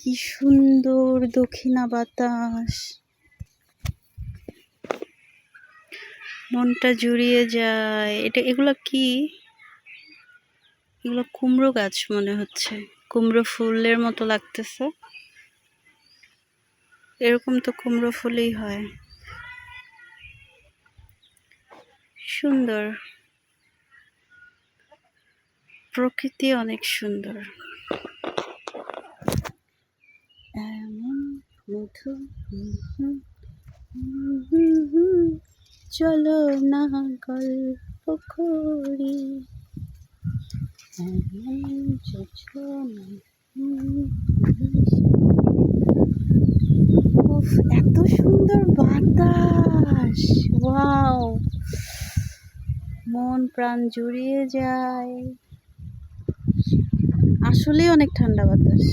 কি সুন্দর দক্ষিণা বাতাস, মনটা জুড়িয়ে যায়। এগুলো কি? এগুলো কুমড়ো গাছ মনে হচ্ছে, কুমড়ো ফুলের মতো লাগতেছে। এরকম তো কুমড়ো ফুলই হয়। সুন্দর, প্রকৃতি অনেক সুন্দর। এমন মধু, চলো না গল্প করি, এত সুন্দর বাতাস, ওয়াও, মন প্রাণ জুড়িয়ে যায়। আসলেই অনেক ঠান্ডা বাতাস।